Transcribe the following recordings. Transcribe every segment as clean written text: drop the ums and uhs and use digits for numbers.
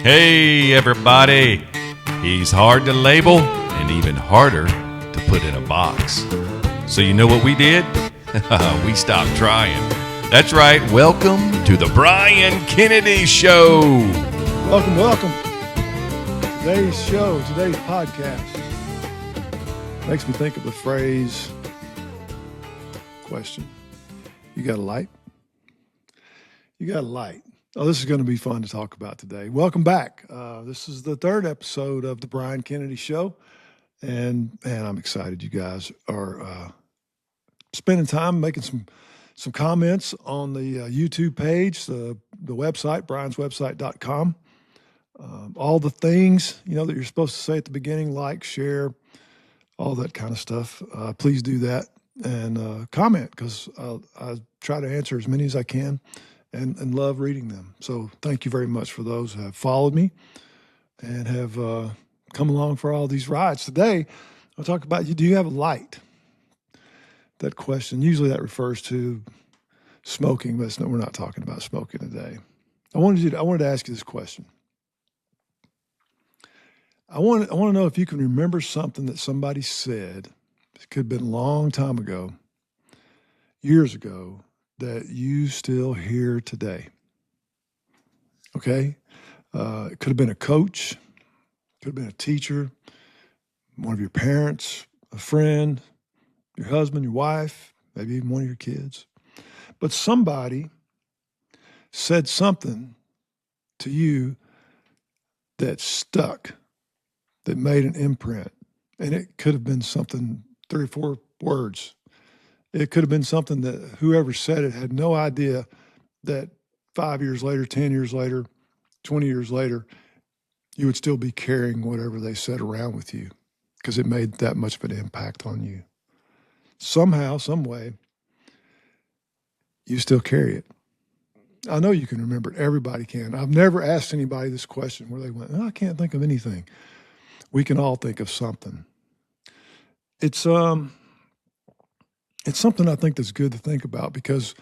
Hey, everybody. He's hard to label and even harder to put in a box. So you know what we did? We stopped trying. That's right. Welcome to the Bryan Kennedy Show. Welcome. Today's show, today's podcast makes me think of the phrase, question, you got a light? You got a light. Oh, this is going to be fun to talk about today. Welcome back. This is the third episode of the Bryan Kennedy Show, and man, I'm excited you guys are spending time making some comments on the YouTube page, the website, bryonswebsite.com. All the things, that you're supposed to say at the beginning, like, share, all that kind of stuff. Please do that and comment, because I try to answer as many as I can and love reading them. So thank you very much for those who have followed me and have come along for all these rides. Today, I'll talk about, do you have a light? That question, usually that refers to smoking, but we're not talking about smoking today. I wanted to ask you this question. I want to know if you can remember something that somebody said, it could have been a long time ago, years ago, that you still hear today. Okay? It could have been a coach, could have been a teacher, one of your parents, a friend, your husband, your wife, maybe even one of your kids. But somebody said something to you that stuck, that made an imprint. And it could have been something, 3 or 4 words. It could have been something that whoever said it had no idea that 5 years later, 10 years later, 20 years later, you would still be carrying whatever they said around with you because it made that much of an impact on you. Somehow, some way, you still carry it. I know you can remember it. Everybody can. I've never asked anybody this question where they went, I can't think of anything. We can all think of something. It's something I think that's good to think about, because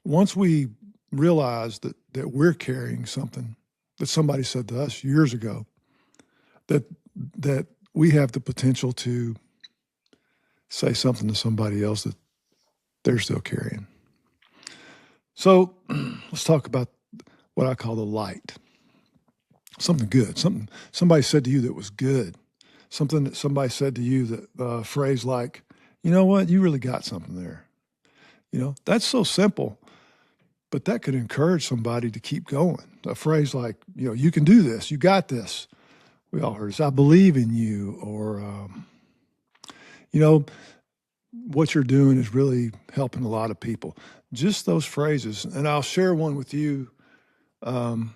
once we realize that we're carrying something that somebody said to us years ago, that we have the potential to say something to somebody else that they're still carrying. So let's talk about what I call the light. Something good, something somebody said to you that was good, something that somebody said to you that a phrase like, you know what, you really got something there. That's so simple, but that could encourage somebody to keep going. A phrase like, you can do this, you got this. We all heard this, I believe in you, or, what you're doing is really helping a lot of people. Just those phrases. And I'll share one with you that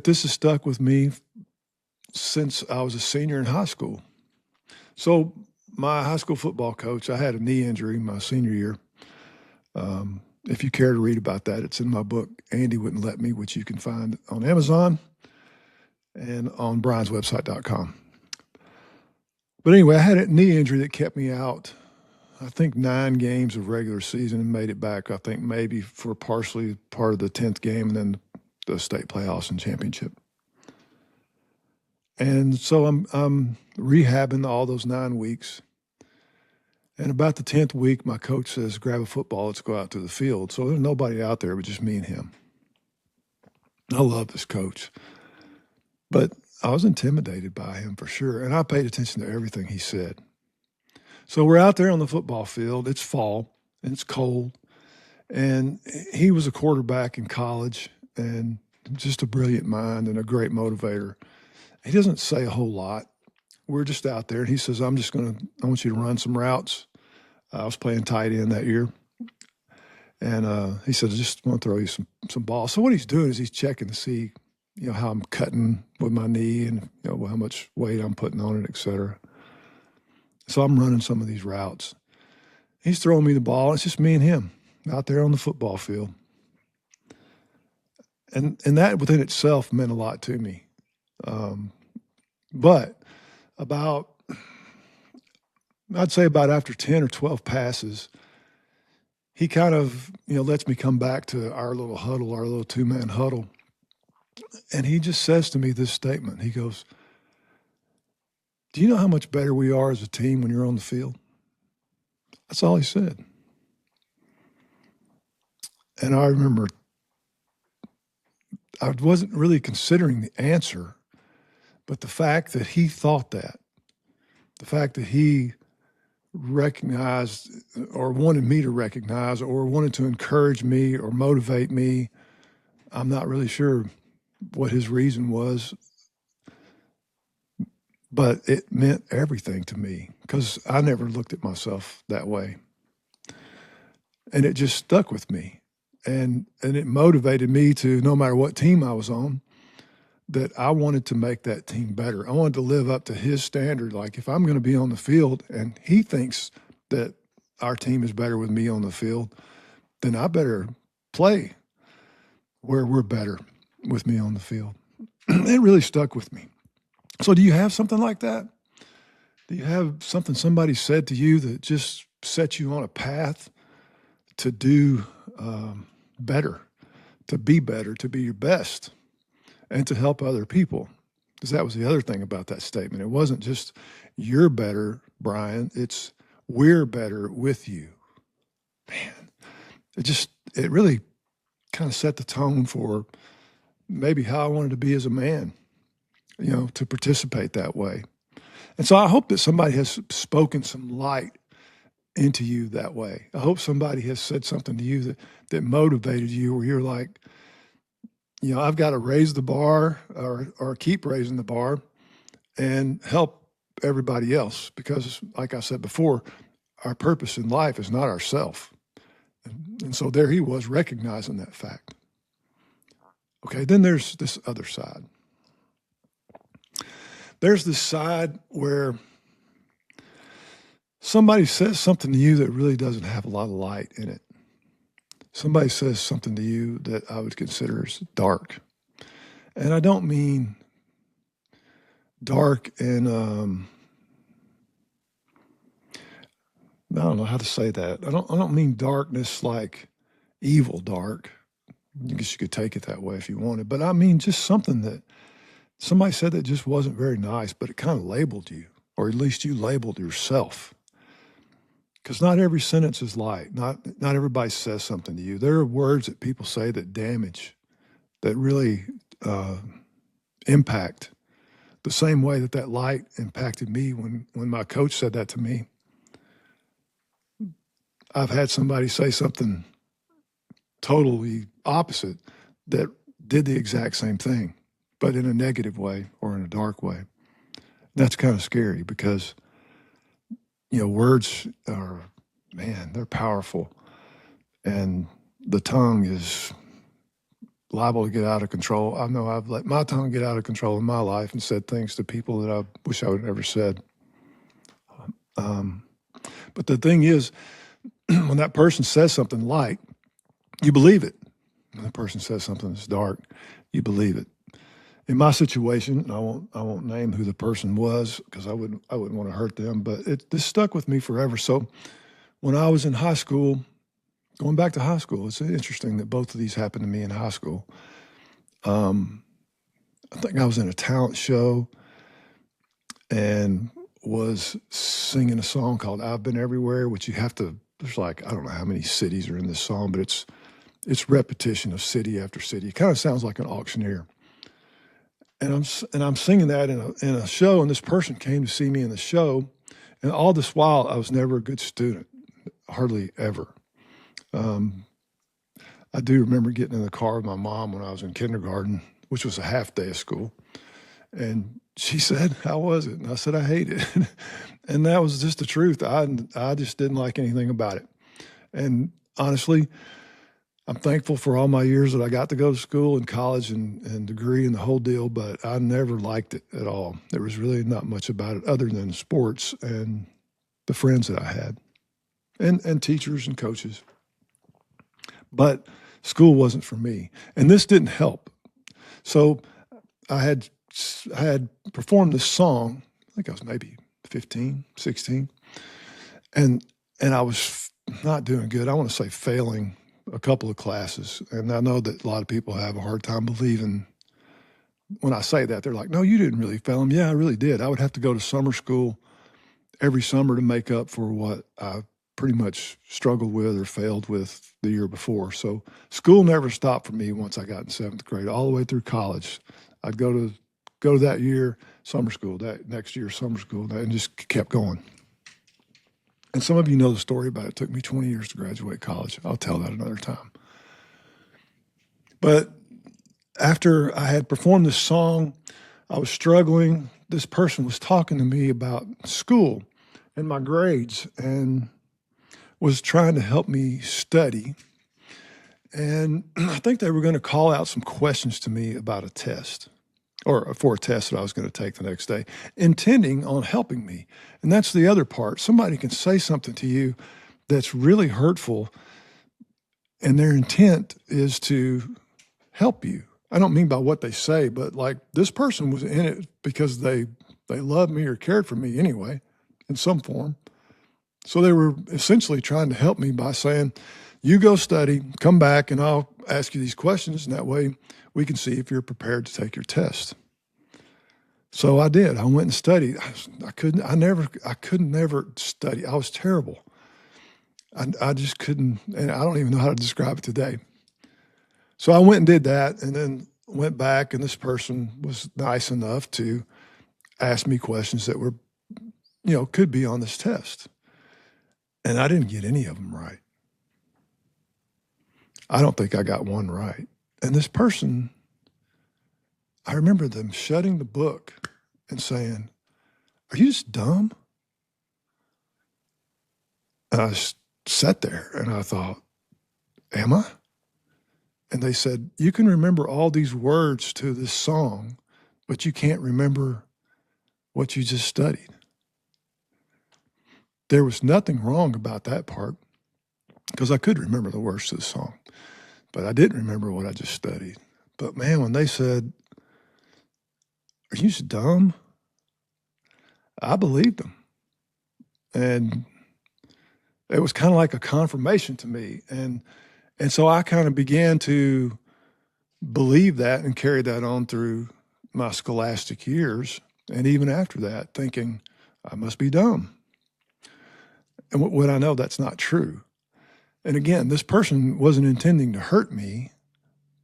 this has stuck with me since I was a senior in high school. So my high school football coach, I had a knee injury my senior year. If you care to read about that, it's in my book, Andy Wouldn't Let Me, which you can find on Amazon and on bryonswebsite.com. But anyway, I had a knee injury that kept me out, I think, 9 games of regular season, and made it back, I think, maybe for partially part of the 10th game and then the state playoffs and championship. And so I'm rehabbing all those 9 weeks. And about the 10th week, my coach says, grab a football, let's go out to the field. So there's nobody out there but just me and him. I love this coach. But I was intimidated by him for sure, and I paid attention to everything he said. So we're out there on the football field. It's fall, and it's cold. And he was a quarterback in college and just a brilliant mind and a great motivator. He doesn't say a whole lot. We're just out there, and he says, I want you to run some routes. I was playing tight end that year. And he said, I just want to throw you some balls. So what he's doing is he's checking to see, how I'm cutting with my knee and, how much weight I'm putting on it, et cetera. So I'm running some of these routes. He's throwing me the ball. It's just me and him out there on the football field. And that within itself meant a lot to me. But I'd say about after 10 or 12 passes, he kind of, lets me come back to our little huddle, our little 2-man huddle. And he just says to me this statement. He goes, "Do you know how much better we are as a team when you're on the field?" That's all he said. And I remember I wasn't really considering the answer, but the fact that he thought that, the fact that he recognized or wanted me to recognize or wanted to encourage me or motivate me, I'm not really sure what his reason was, but it meant everything to me because I never looked at myself that way. And it just stuck with me. And it motivated me to, no matter what team I was on, that I wanted to make that team better. I wanted to live up to his standard. Like if I'm going to be on the field and he thinks that our team is better with me on the field, then I better play where we're better with me on the field. It really stuck with me. So do you have something like that? Do you have something somebody said to you that just set you on a path to do better, to be your best, and to help other people? Because that was the other thing about that statement. It wasn't just you're better, Bryan. It's we're better with you. Man, it really kind of set the tone for maybe how I wanted to be as a man, to participate that way. And so I hope that somebody has spoken some light into you that way. I hope somebody has said something to you that motivated you where you're like, I've got to raise the bar or keep raising the bar and help everybody else because, like I said before, our purpose in life is not ourself. And so there he was recognizing that fact. Okay, then there's this other side. There's this side where somebody says something to you that really doesn't have a lot of light in it. Somebody says something to you that I would consider as dark. And I don't mean dark and, I don't know how to say that. I don't mean darkness like evil dark. I guess you could take it that way if you wanted. But I mean just something that somebody said that just wasn't very nice, but it kind of labeled you, or at least you labeled yourself. Because not every sentence is light. Not everybody says something to you. There are words that people say that damage, that really impact the same way that light impacted me when my coach said that to me. I've had somebody say something totally opposite that did the exact same thing, but in a negative way or in a dark way. That's kind of scary because words are, man, they're powerful. And the tongue is liable to get out of control. I know I've let my tongue get out of control in my life and said things to people that I wish I would have never said. But the thing is, when that person says something light, you believe it. When the person says something that's dark, you believe it. In my situation, and I won't name who the person was because I wouldn't want to hurt them, but this stuck with me forever. So when I was in high school, going back to high school, it's interesting that both of these happened to me in high school. I think I was in a talent show and was singing a song called "I've Been Everywhere," which you have to. There's like, I don't know how many cities are in this song, but it's repetition of city after city. It kind of sounds like an auctioneer. And I'm singing that in a show, and this person came to see me in the show, and all this while I was never a good student, hardly ever. I do remember getting in the car with my mom when I was in kindergarten, which was a half day of school, and she said, "How was it?" And I said, "I hate it." And that was just the truth. I just didn't like anything about it. And honestly, I'm thankful for all my years that I got to go to school and college and degree and the whole deal, but I never liked it at all. There was really not much about it other than sports and the friends that I had and teachers and coaches. But school wasn't for me. And this didn't help. So I had performed this song, I think I was maybe 15, 16, and I was not doing good. I want to say failing a couple of classes. And I know that a lot of people have a hard time believing when I say that, they're like, no, you didn't really fail them. Yeah, I really did. I would have to go to summer school every summer to make up for what I pretty much struggled with or failed with the year before. So school never stopped for me once I got in seventh grade, all the way through college. I'd go to that year summer school, that next year summer school, and just kept going. And some of you know the story about it took me 20 years to graduate college. I'll tell that another time. But after I had performed this song, I was struggling. This person was talking to me about school and my grades and was trying to help me study. And I think they were going to call out some questions to me about a test, or for a test that I was going to take the next day, intending on helping me. And that's the other part. Somebody can say something to you that's really hurtful, and their intent is to help you. I don't mean by what they say, but like this person was in it because they loved me or cared for me anyway, in some form. So they were essentially trying to help me by saying, you go study, come back, and I'll ask you these questions, and that way we can see if you're prepared to take your test. So I did. I went and studied. I could never study. I was terrible. I just couldn't, and I don't even know how to describe it today. So I went and did that, and then went back, and this person was nice enough to ask me questions that were, could be on this test. And I didn't get any of them right. I don't think I got one right. And this person, I remember them shutting the book and saying, are you just dumb? And I sat there and I thought, am I? And they said, you can remember all these words to this song, but you can't remember what you just studied. There was nothing wrong about that part because I could remember the words to the song, but I didn't remember what I just studied. But man, when they said, are you just dumb? I believed them. And it was kind of like a confirmation to me. And so I kind of began to believe that and carry that on through my scholastic years. And even after that, thinking, I must be dumb. And when I know that's not true. And again, this person wasn't intending to hurt me.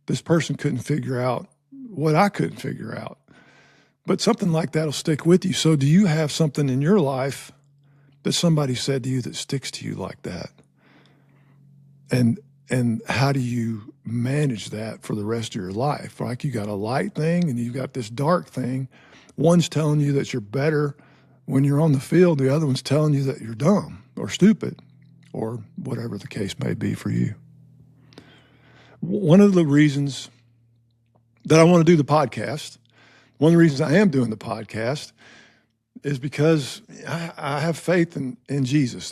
This person couldn't figure out what I couldn't figure out. But something like that will stick with you. So do you have something in your life that somebody said to you that sticks to you like that? And how do you manage that for the rest of your life? Like you got a light thing and you got this dark thing. One's telling you that you're better when you're on the field. The other one's telling you that you're dumb or stupid or whatever the case may be for you. One of the reasons that I want to do the podcast, one of the reasons I am doing the podcast is because I have faith in Jesus.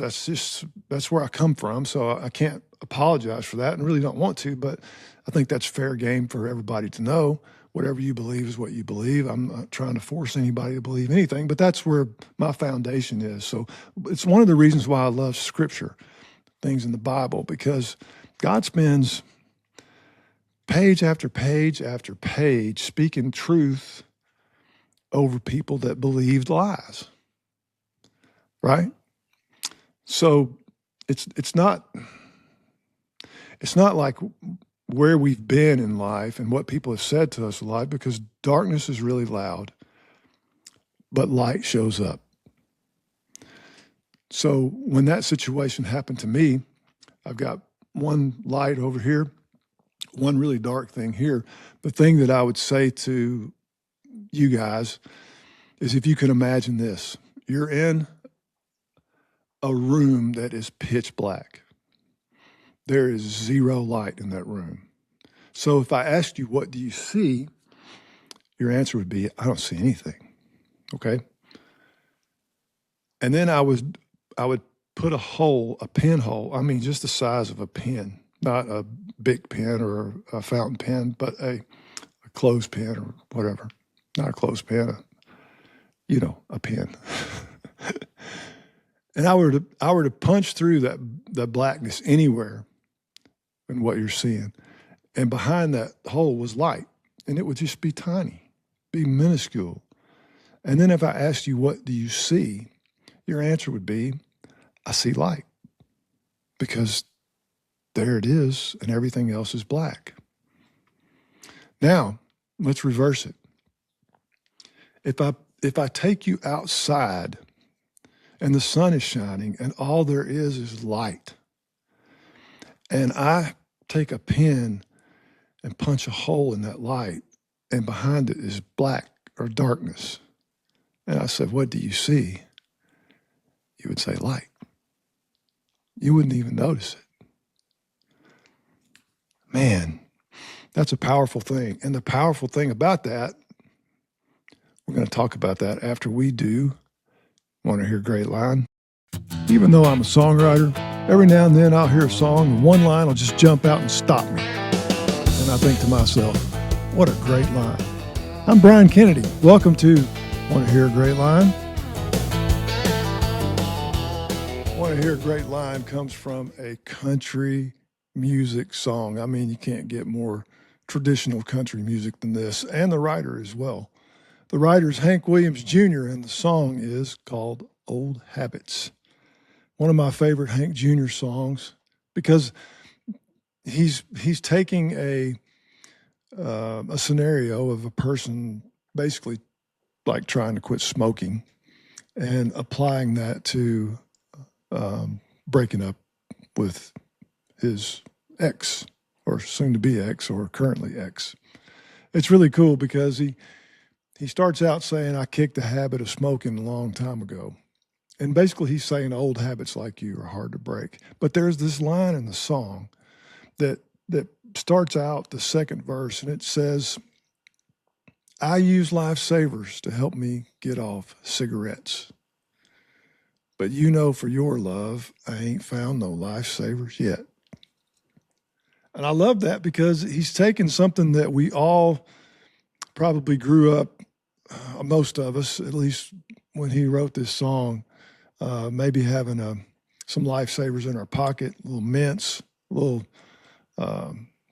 That's where I come from. So I can't apologize for that and really don't want to, but I think that's fair game for everybody to know. Whatever you believe is what you believe. I'm not trying to force anybody to believe anything, but that's where my foundation is. So it's one of the reasons why I love Scripture, things in the Bible, because God spends page after page after page speaking truth over people that believed lies, right? So it's not like where we've been in life and what people have said to us in life, because darkness is really loud, but light shows up. So when that situation happened to me, I've got one light over here, one really dark thing here. The thing that I would say to you guys is, if you can imagine this, you're in a room that is pitch black. There is zero light in that room. So if I asked you, what do you see? Your answer would be, I don't see anything. Okay? And then I would put a pinhole, I mean, just the size of a pen, not a big pen or a fountain pen, but a clothespin or whatever. Not a clothespin, a pen. And I were to punch through that blackness anywhere in what you're seeing. And behind that hole was light, and it would just be tiny. be minuscule. And then if I asked you, what do you see? Your answer would be, I see light, because there it is and everything else is black. Now, let's reverse it. If I take you outside and the sun is shining and all there is light, and I take a pin and punch a hole in that light, and behind it is black or darkness, and I said, what do you see? You would say light. You wouldn't even notice it. Man, that's a powerful thing. And the powerful thing about that, we're going to talk about that after we do Want to Hear a Great Line. Even though I'm a songwriter, every now and then I'll hear a song and one line will just jump out and stop me. And I think to myself, what a great line. I'm Bryan Kennedy. Welcome to Want to Hear a Great Line. Want to Hear a Great Line comes from a country music song. I mean, you can't get more traditional country music than this, and the writer as well. The writer is Hank Williams Jr., and the song is called Old Habits. One of my favorite Hank Jr. songs, because he's taking a scenario of a person basically like trying to quit smoking and applying that to breaking up with his ex, or soon-to-be ex, or currently ex. It's really cool because he starts out saying, I kicked the habit of smoking a long time ago. And basically he's saying old habits like you are hard to break. But there's this line in the song that starts out the second verse, and it says, I use lifesavers to help me get off cigarettes. But you know, for your love, I ain't found no lifesavers yet. And I love that because he's taken something that we all probably grew up, most of us, at least when he wrote this song, maybe having some lifesavers in our pocket, little mints, a little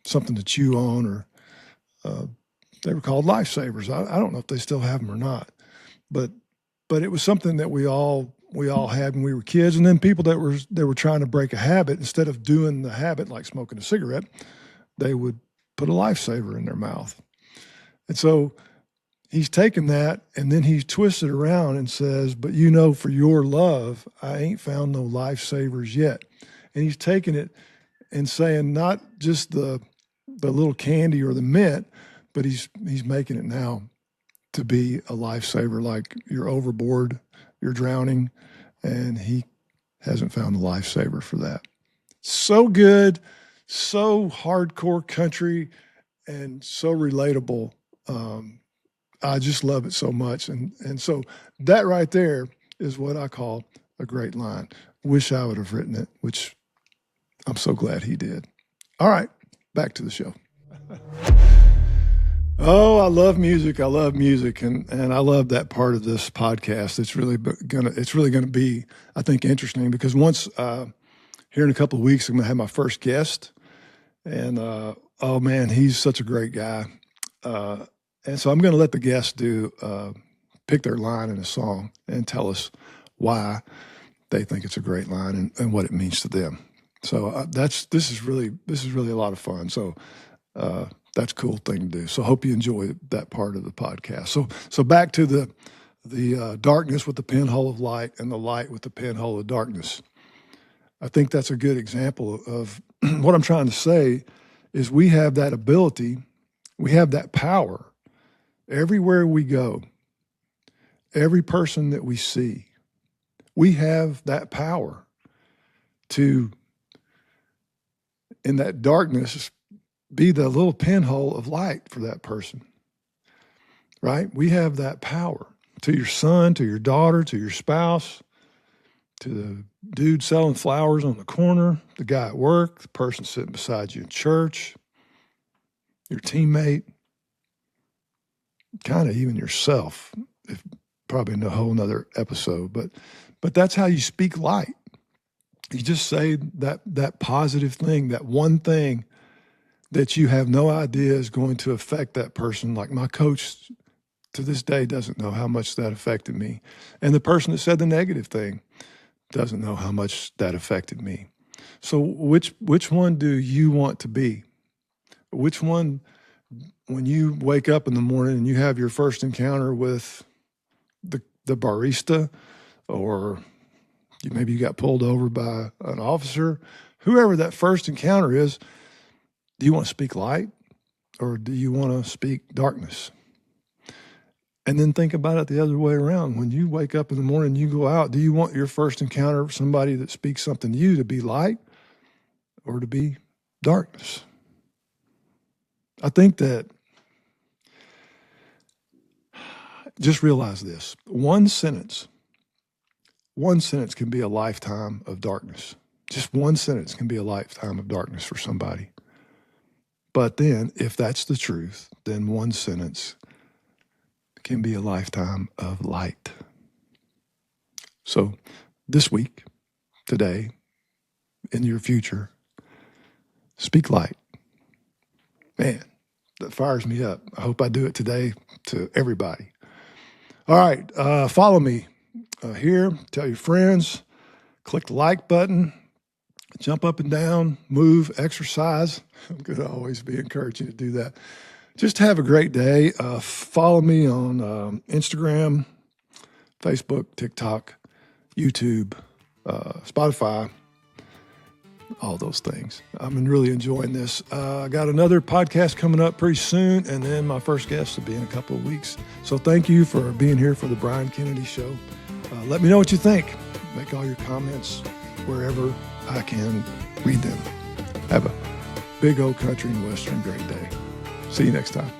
something to chew on, or they were called lifesavers. I don't know if they still have them or not, but it was something that we all had when we were kids. And then people that were trying to break a habit, instead of doing the habit like smoking a cigarette, they would put a lifesaver in their mouth. And so he's taken that, and then he's twisted around and says, but you know, for your love, I ain't found no lifesavers yet. And he's taking it and saying not just the little candy or the mint, but he's making it now to be a lifesaver, like you're overboard, you're drowning, and he hasn't found a lifesaver for that. So good, so hardcore country, and so relatable. I just love it so much. And so that right there is what I call a great line. Wish I would have written it, which I'm so glad he did. All right, back to the show. Oh, I love music. I love music. And I love that part of this podcast. It's really gonna be, I think, interesting, because once here in a couple of weeks, I'm gonna have my first guest. And oh man, he's such a great guy. And so I'm going to let the guests pick their line in a song and tell us why they think it's a great line and what it means to them. So this is really a lot of fun. So that's a cool thing to do. So I hope you enjoy that part of the podcast. So back to the darkness with the pinhole of light, and the light with the pinhole of darkness. I think that's a good example of what I'm trying to say is we have that ability, we have that power. Everywhere we go, every person that we see, we have that power to, in that darkness, be the little pinhole of light for that person, right? We have that power to your son, to your daughter, to your spouse, to the dude selling flowers on the corner, the guy at work, the person sitting beside you in church, your teammate, kind of even yourself, if probably in a whole nother episode, but that's how you speak light. You just say that positive thing, that one thing that you have no idea is going to affect that person. Like my coach to this day doesn't know how much that affected me. And the person that said the negative thing doesn't know how much that affected me. So which one do you want to be? Which one, when you wake up in the morning and you have your first encounter with the barista, or maybe you got pulled over by an officer, whoever that first encounter is, do you want to speak light or do you want to speak darkness? And then think about it the other way around. When you wake up in the morning and you go out, do you want your first encounter with somebody that speaks something to you to be light or to be darkness? I think that, just realize this, one sentence can be a lifetime of darkness. Just one sentence can be a lifetime of darkness for somebody. But then, if that's the truth, then one sentence can be a lifetime of light. So this week, today, in your future, speak light. Man, that fires me up. I hope I do it today to everybody. All right, follow me here. Tell your friends. Click the like button. Jump up and down. Move. Exercise. I'm going to always be encouraging you to do that. Just have a great day. Follow me on Instagram, Facebook, TikTok, YouTube, Spotify, all those things. I'm really enjoying this. I got another podcast coming up pretty soon, and then my first guest will be in a couple of weeks. So thank you for being here for the Bryan Kennedy Show. Let me know what you think. Make all your comments wherever I can read them. Have a big old country and western great day. See you next time.